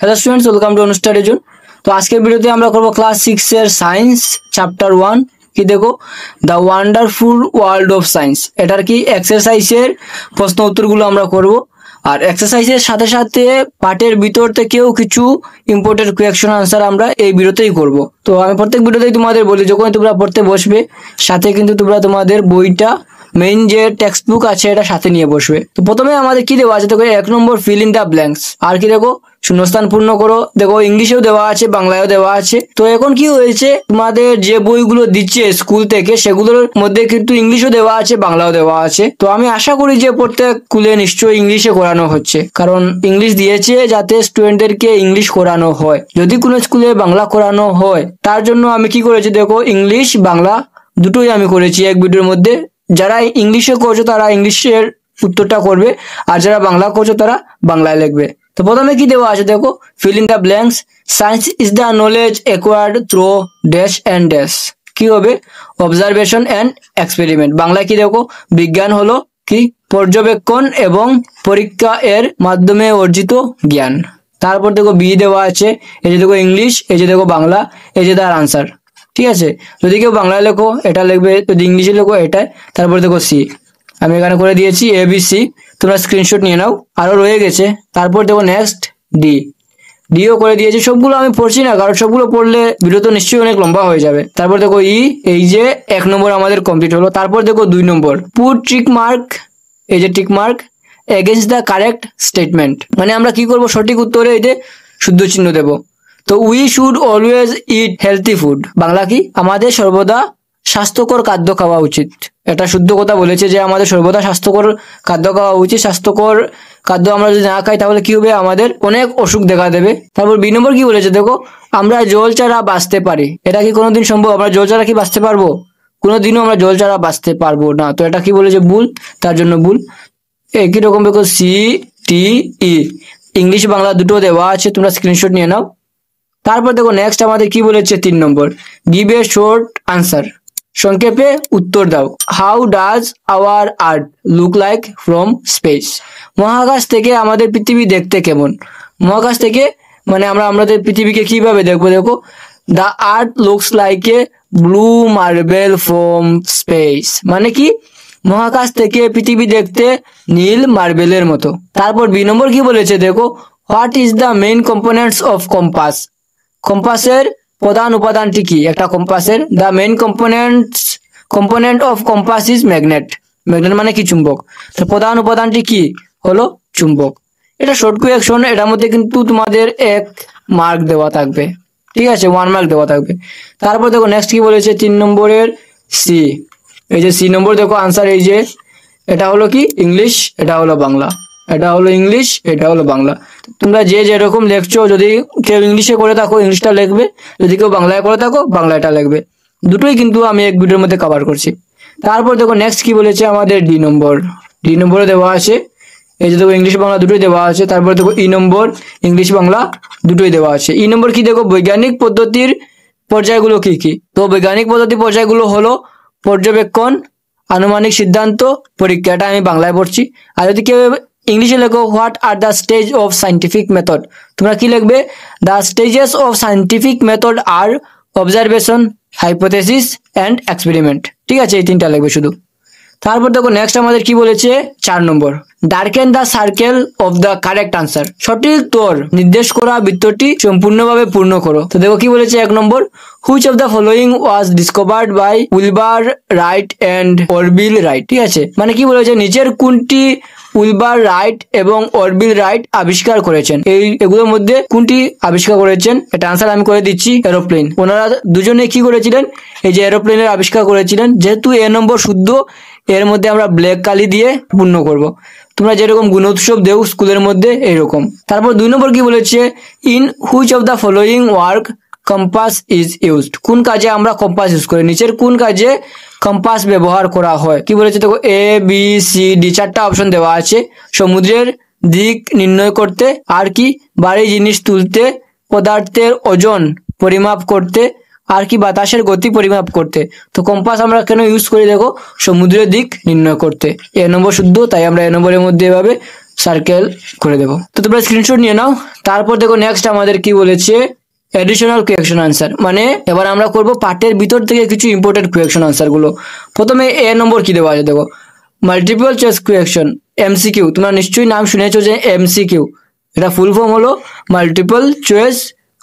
Hello students, welcome to Anushtar reason. তো আজকের ভিডিওতে আমরা করব ক্লাস 6 এর সায়েন্স চ্যাপ্টার 1। কি দেখো, the wonderful world of science. এটার কি এক্সারসাইজের প্রশ্ন উত্তরগুলো আমরা করব। আর এক্সারসাইজের সাথে সাথে পার্টের ভিতর থেকেও কিছু ইম্পর্টেন্ট কোয়েশ্চন আনসার আমরা এই ভিডিওতেই করব। তো আমি প্রত্যেক ভিডিওতেই তোমাদের বলি, যখন তোমরা পড়তে বসবে সাথে কিন্তু তোমরা তোমাদের বইটা মেইন যে টেক্সট বুক আছে এটা সাথে নিয়ে বসবে। তো প্রথমে আমাদের কি দেওয়া আছে দেখো, 1 নম্বর ফিল ইন দ্য ব্ল্যাঙ্কস। আর কি দেখো, শূন্যস্থান পূর্ণ করো। দেখো ইংলিশেও দেওয়া আছে, বাংলায়ও দেওয়া আছে। তো এখন কি হয়েছে, তোমাদের যে বইগুলো দিচ্ছে স্কুল থেকে সেগুলোর মধ্যে কিন্তু ইংলিশও দেওয়া আছে, বাংলাও দেওয়া আছে। তো আমি আশা করি যে প্রত্যেক স্কুলে নিশ্চয়ই ইংলিশে করানো হচ্ছে, কারণ ইংলিশ দিয়েছে যাতে স্টুডেন্টদেরকে ইংলিশ করানো হয়। যদি কোনো স্কুলে বাংলা করানো হয় তার জন্য আমি কি করেছি দেখো, ইংলিশ বাংলা দুটোই আমি করেছি এক ভিডিওর মধ্যে। যারা ইংলিশে করছো তারা ইংলিশের উত্তরটা করবে, আর যারা বাংলা করছো তারা বাংলায় লিখবে। তো প্রথমে কি দেওয়া আছে দেখো, fill in the blanks. Science is the knowledge acquired through dash and dash. কি হবে, অবজারভেশন অ্যান্ড এক্সপেরিমেন্ট। বাংলায় কি দেখো, বিজ্ঞান হলো কি পর্যবেক্ষণ এবং পরীক্ষা এর মাধ্যমে অর্জিত জ্ঞান। তারপর দেখো বি দেওয়া আছে, এই যে দেখো ইংলিশ, এই যে দেখো বাংলা, এই যে তার আনসার। ঠিক আছে, যদি কেউ বাংলায় লেখো এটা লিখবে, যদি ইংলিশে লেখো এটাই। তারপর দেখো সি, আমি এখানে করে দিয়েছি ABC, তোমরা স্ক্রিনশট নিয়ে নাও, আরো রয়ে গেছে। তারপর দেখো নেক্সট ডি, ডিও করে দিয়েছি। সবগুলো আমি পড়ছি না, কারণ সবগুলো পড়লে ভিডিও তো নিশ্চয়ই অনেক লম্বা হয়ে যাবে। তারপর দেখো ই, এই যে 1 নম্বর আমাদের কমপ্লিট হলো। তারপর দেখো 2 নম্বর, পুট টিক মার্ক, এই যে tick mark against the correct statement. মানে আমরা কি করব, সঠিক উত্তরে এই যে শুদ্ধ চিহ্ন দেব। তো we should always it healthy food. Bangla কি, আমাদের সর্বদা স্বাস্থ্যকর খাদ্য খাওয়া উচিত। এটা শুদ্ধ কথা বলেছে যে আমাদের সর্বদা স্বাস্থ্যকর খাদ্য খাওয়া উচিত। স্বাস্থ্যকর খাদ্য আমরা যদি না খাই তাহলে কি হবে, আমাদের অনেক অসুখ দেখা দেবে। তারপর বি নম্বর কি বলেছে দেখো, আমরা জল ছাড়া বাঁচতে পারি। এটা কি কোনোদিন সম্ভব? আমরা জল ছাড়া কি বাঁচতে পারবো? কোনোদিনও আমরা জল ছাড়া বাঁচতে পারবো না। তো এটা কি বলেছে, ভুল, তার জন্য ভুল। একই রকম দেখো CTE, ইংলিশ বাংলা দুটো দেওয়া আছে, তোমরা স্ক্রিনশট নিয়ে নাও। তারপর দেখো নেক্সট আমাদের কি বলেছে 3 number, give a short answer. সংক্ষেপে উত্তর দাও। How does our earth look like from space. মহাকাশ থেকে আমাদের পৃথিবী দেখতে কেমন? মহাকাশ থেকে মানে আমরা আমাদের পৃথিবীকে কিভাবে দেখবো দেখো, the earth looks like a blue marble from space. মানে কি, মহাকাশ থেকে পৃথিবী দেখতে নীল মার্বেলের মতো। তারপর বি নম্বর কি বলেছে দেখো, what is the main components of compass. কম্পাসের প্রধান উপাদানটি কি একটা কম্পাসের? The main component of compass is magnet. Magnet মানে কি, চুম্বক। তো প্রধান উপাদানটি কি হলো চুম্বক। এটা শর্ট কোয়েকশন, এটার মধ্যে কিন্তু তোমাদের 1 মার্ক দেওয়া থাকবে। ঠিক আছে, 1 মার্ক দেওয়া থাকবে। তারপর দেখো নেক্সট কি বলেছে 3 নম্বরের সি, এই যে সি নম্বর দেখো আনসার, এই যে এটা হলো কি ইংলিশ, এটা হলো বাংলা। এটা হলো ইংলিশ, এটা হলো বাংলা। তোমরা যে যেরকম লিখছো, যদি কেউ ইংলিশে করে থাকো ইংলিশটা লিখবে, যদি কেউ বাংলায় করে থাকো বাংলাটা লিখবে। দুটোই কিন্তু আমি এক ভিডিওর মধ্যে কভার করছি। তারপর দেখো নেক্সট কি বলেছে আমাদের ডি নম্বর। ডি নম্বরে দেওয়া আছে, এই যে দেখো ইংলিশ বাংলা দুটোই দেওয়া আছে। তারপর দেখো ই নম্বর, ইংলিশ বাংলা দুটোই দেওয়া আছে। ই নম্বর কি দেখো, বৈজ্ঞানিক পদ্ধতির পর্যায়গুলো কি কি। তো বৈজ্ঞানিক পদ্ধতির পর্যায়গুলো হলো পর্যবেক্ষণ, আনুমানিক সিদ্ধান্ত, পরীক্ষা। এটা আমি বাংলায় পড়ছি। আর যদি কেউ ইংলিশে লেখো, what are the stage of scientific method. তোমরা কি লিখবে, the stages of scientific method are observation, hypothesis and experiment. ঠিক আছে, এই 3টা লিখবে শুধু। তারপর দেখো নেক্সট আমাদের কি বলেছে 4 number, darken the circle of the correct answer. সঠিক উত্তর নির্দেশ করা বৃত্তটি সম্পূর্ণভাবে পূর্ণ করো। তো দেখো কি বলেছে 1 number, which of the following was discovered by Wilbur Wright and অরবিল রাইট। ঠিক আছে, মানে কি বলেছে, নিচের কোনটি উইলবার রাইট এবং অরবিল রাইট আবিষ্কার করেছেন। এগুলোর মধ্যে কোনটি আবিষ্কার করেছেন? এটা আনসার আমি করে দিচ্ছি, এরোপ্লেন। ওনারা দুজনে কি করেছিলেন, এই যে এরোপ্লেনের আবিষ্কার করেছিলেন। যেহেতু এ নম্বর শুদ্ধ, এর মধ্যে আমরা ব্ল্যাক কালি দিয়ে পূর্ণ করব। তোমরা যেরকম গুণোৎসব দেও স্কুলের মধ্যে এইরকম। তারপর 2 নম্বর কি বলেছে, in which of the following work compass is used. কোন কাজে আমরা কম্পাস ইউজ করি, নিচের কোন কাজে কম্পাস ব্যবহার করা হয়। কি বলেছে দেখো, ABCD 4টা অপশন দেওয়া আছে। সমুদ্রের দিক নির্ণয় করতে, আর কি ভারী জিনিস তুলতে, পদার্থের ওজন পরিমাপ করতে, আর কি বাতাসের গতি পরিমাপ করতে। তো কম্পাস আমরা কেন ইউজ করি দেখো, সমুদ্রের দিক নির্ণয় করতে। এ নম্বর শুদ্ধ, তাই আমরা এ নম্বরের মধ্যে এভাবে সার্কেল করে দেবো। তো তোমরা স্ক্রিনশট নিয়ে নাও। তারপর দেখো নেক্সট আমাদের কি বলেছে, এডিশনাল কোয়েকশন আনসার, মানে এবার আমরা করব পার্টের ভিতর থেকে কিছু ইম্পর্টেন্ট কোয়েকশন আনসার গুলো। প্রথমে এ নম্বর কি দেওয়া আছে দেখো, মাল্টিপল চয়েস কোয়েকশন এমসিকিউ। তোমরা নিশ্চয়ই নাম শুনেছো যে এমসিকিউ, এটা ফুল ফর্ম হলো মাল্টিপল চয়েস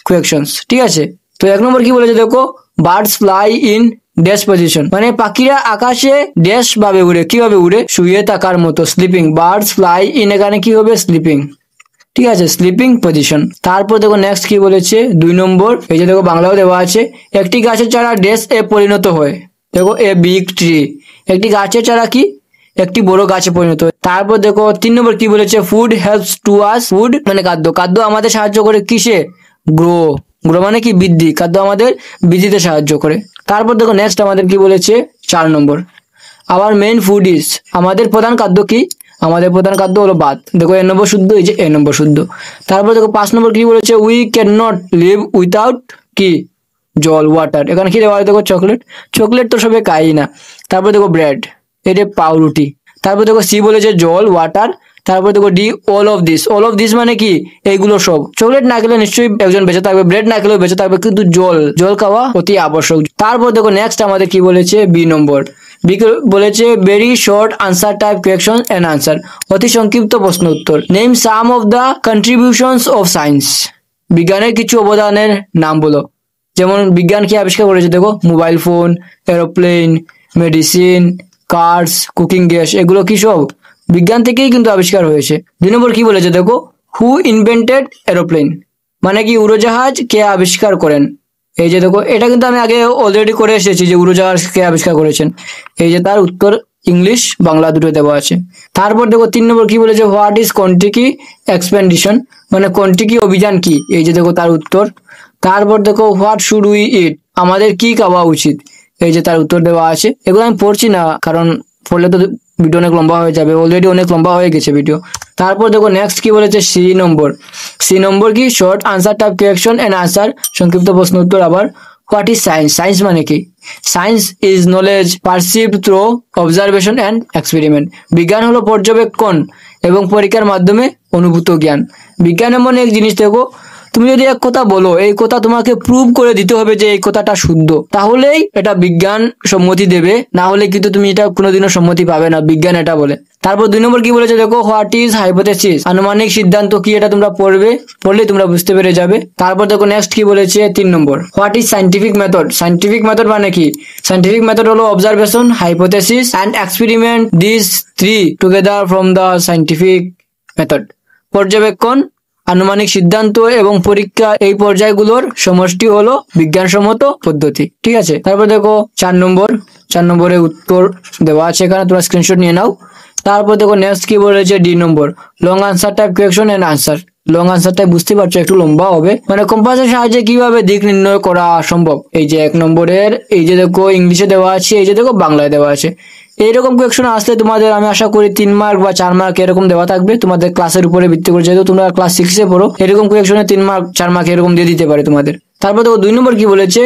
কোয়েকশনস, ঠিক আছে। তো এক নম্বর কি বলেছে দেখো, birds fly in dash position, মানে পাখিরা আকাশে ড্যাশ ভাবে উড়ে, কিভাবে উড়ে, শুয়ে থাকার মতো, স্লিপিং। বার্ডস ফ্লাই ইন, এখানে কি হবে, স্লিপিং, ঠিক আছে, স্লিপিং পজিশন। তারপর দেখো নেক্সট কি বলেছে 2 নম্বর, এই যে দেখো বাংলাও দেওয়া আছে, একটি গাছের চারা ড্যাশ এ পরিণত হয়, দেখো এ বিগ ট্রি, একটি গাছের চারা কি একটি বড় গাছে পরিণত হয়। তারপর দেখো 3 নম্বর কি বলেছে, food helps to us, food মানে খাদ্য, খাদ্য আমাদের সাহায্য করে কিসে, গ্রো, গ্রো মানে কি বৃদ্ধি, খাদ্য আমাদের বৃদ্ধিতে সাহায্য করে। তারপর দেখো নেক্সট আমাদের কি বলেছে 4 নম্বর, আওয়ার মেইন ফুড ইজ, আমাদের প্রধান খাদ্য কি, আমাদের প্রধান খাদ্য হলো ভাত, দেখো এ নম্বর শুদ্ধ, এই যে এ নম্বর শুদ্ধ। তারপর দেখো 5 নম্বর কি বলেছে, we can not live without কি, জল, ওয়াটার, এখানে কি দেওয়া হয় দেখো চকলেট, চকলেট তো সবাই খাই না। তারপর দেখো ব্রেড, এটা পাউরুটি। তারপর দেখো সি বলেছে জল, ওয়াটার। তারপর দেখো D all of this, all of this মানে কি, এইগুলো সব। চকলেট না খেলে নিশ্চয়ই একজন বেঁচে থাকবে, ব্রেড না খেলেও বেঁচে থাকবে, কিন্তু জল, জল খাওয়া অতি আবশ্যক। তারপর দেখো নেক্সট আমাদের কি বলেছে বি নম্বর, বি বলেছে very short answer type question and answer, অতি সংক্ষিপ্ত প্রশ্ন উত্তর। Name some of the contributions of science, বিজ্ঞানের কিছু অবদানের নাম বলো। যেমন বিজ্ঞান কি আবিষ্কার করেছে দেখো, mobile phone, aeroplane, medicine, cars, cooking gas, এগুলো কি সব বিজ্ঞান থেকেই কিন্তু আবিষ্কার হয়েছে। 2 নম্বর কি বলেছে দেখো, হু ইনভেন্টেড এরোপ্লেন, মানে কি উড়োজাহাজ কে আবিষ্কার করেন। এই যে দেখো এটা কিন্তু আমি আগে অলরেডি করে এসেছি যে উড়োজাহাজ কে আবিষ্কার করেছেন, এই যে তার উত্তর ইংলিশ বাংলা দুটো দেওয়া আছে। তারপর দেখো 3 নম্বর কি বলেছে, হোয়াট ইজ কন্টিকি এক্সপেন্ডিশন, মানে কন্টিকি অভিযান কি, এই যে দেখো তার উত্তর। তারপর দেখো হোয়াট শুড উই ইট, আমাদের কি খাওয়া উচিত, এই যে তার উত্তর দেওয়া আছে। এগুলো আমি পড়ছি না, কারণ পড়লে তো ভিডিও অনেক লম্বা হয়ে যাবে, অলরেডি অনেক লম্বা হয়ে গেছে ভিডিও। তারপর দেখো নেক্সট কি বলেছে সি নম্বর, সি নম্বর কি short answer type question and answer, সংক্ষিপ্ত প্রশ্ন উত্তর। আবার হোয়াট ইজ সায়েন্স, সায়েন্স মানে কি, science is knowledge perceived through observation and experiment, বিজ্ঞান হলো পর্যবেক্ষণ এবং পরীক্ষার মাধ্যমে অনুভূত জ্ঞান। বিজ্ঞান এমন এক জিনিস দেখো, তুমি যদি এক কথা বলো, এই কথা তোমাকে প্রুভ করে দিতে হবে যে এই কথাটা শুদ্ধ, তাহলেই এটা বিজ্ঞান সম্মতি দেবে, না হলে কিন্তু তুমি এটা কোনোদিনও সম্মতি পাবে না, বিজ্ঞান এটা বলে। তারপর 2 নম্বর কি বলেছে দেখো, হোয়াট ইজ হাইপোথেসিস, আনুমানিক সিদ্ধান্ত কি, এটা তোমরা পড়বে, পড়লেই তোমরা বুঝতে পেরে যাবে। তারপর দেখো নেক্সট কি বলেছে 3 number, what is scientific method, scientific method মানে কি, সাইন্টিফিক মেথড হলো observation, hypothesis and experiment, this 3 together from the scientific method, পর্যবেক্ষণ, আনুমানিক সিদ্ধান্ত এবং পরীক্ষা, এই পর্যায়গুলোর সমষ্টি হলো বিজ্ঞানসম্মত পদ্ধতি, ঠিক আছে। তারপর দেখো 4 নম্বর, 4 নম্বরে উত্তর দেওয়া আছে এখানে, তোমরা স্ক্রিনশট নিয়ে নাও। তারপর দেখো নেক্সট কি বলেছে D number, long answer type question and answer, long আনসারটা বুঝতে পারছো একটু লম্বা হবে, মানে কম্পাসের সাহায্যে কিভাবে দিক নির্ণয় করা সম্ভব। এই যে 1 নম্বরের, এই যে দেখো ইংলিশে দেওয়া আছে, এই যে দেখো বাংলায় দেওয়া আছে। এইরকম কোয়েকশন আসলে তোমাদের আমি আশা করি 3 মার্ক বা 4 মার্ক এরকম দেওয়া থাকবে তোমাদের ক্লাসের উপরে ভিত্তি করে, যেহেতু তোমরা ক্লাস 6 এ পড়ো, এরকম কোয়েকশনে 3 মার্ক 4 মার্ক এরকম দিয়ে দিতে পারে তোমাদের। তারপর দেখো 2 নম্বর কি বলেছে,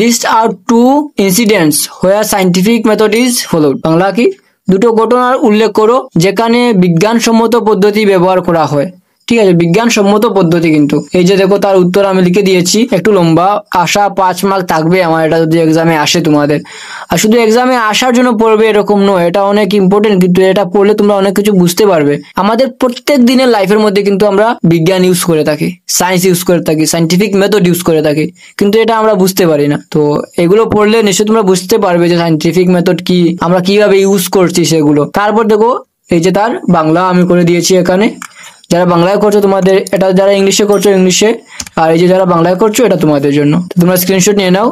list out 2 incidents where scientific method is followed, Bangla কি, দুটো ঘটনার উল্লেখ করো যেখানে বিজ্ঞানসম্মত পদ্ধতি ব্যবহার করা হয়, ঠিক আছে, বিজ্ঞানসম্মত পদ্ধতি। কিন্তু এই যে দেখো তার উত্তর আমি লিখে দিয়েছি, একটু লম্বা, আশা 5 মার্ক থাকবে আমার এটা যদি এক্সামে আসে তোমাদের। আর শুধু এক্সামে আসার জন্য পড়বে এরকম নয়, এটা অনেক ইম্পর্টেন্ট, কিন্তু এটা পড়লে তোমরা অনেক কিছু বুঝতে পারবে। আমাদের প্রত্যেক দিনের লাইফের মধ্যে কিন্তু আমরা বিজ্ঞান ইউজ করে থাকি, সায়েন্স ইউজ করে থাকি, সাইন্টিফিক মেথড ইউজ করে থাকি, কিন্তু এটা আমরা বুঝতে পারি না। তো এগুলো পড়লে নিশ্চয়ই তোমরা বুঝতে পারবে যে সাইন্টিফিক মেথড কি, আমরা কিভাবে ইউজ করছি সেগুলো। তারপর দেখো এই যে তার বাংলা আমি করে দিয়েছি এখানে, যারা বাংলায় করছো তোমাদের এটা, যারা ইংলিশে করছো ইংলিশে, আর এই যে যারা বাংলায় করছো এটা তোমাদের জন্য, তোমরা স্ক্রিনশট নিয়ে নাও।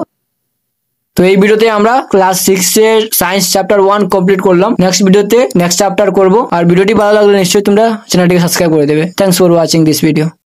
তো এই ভিডিওতে আমরা ক্লাস 6 এর সায়েন্স চ্যাপ্টার 1 কমপ্লিট করলাম। নেক্সট ভিডিওতে নেক্সট চ্যাপ্টার করব। আর ভিডিওটি ভালো লাগলে নিশ্চয়ই তোমরা চ্যানেলটিকে সাবস্ক্রাইব করে দেবে। Thanks for watching this video.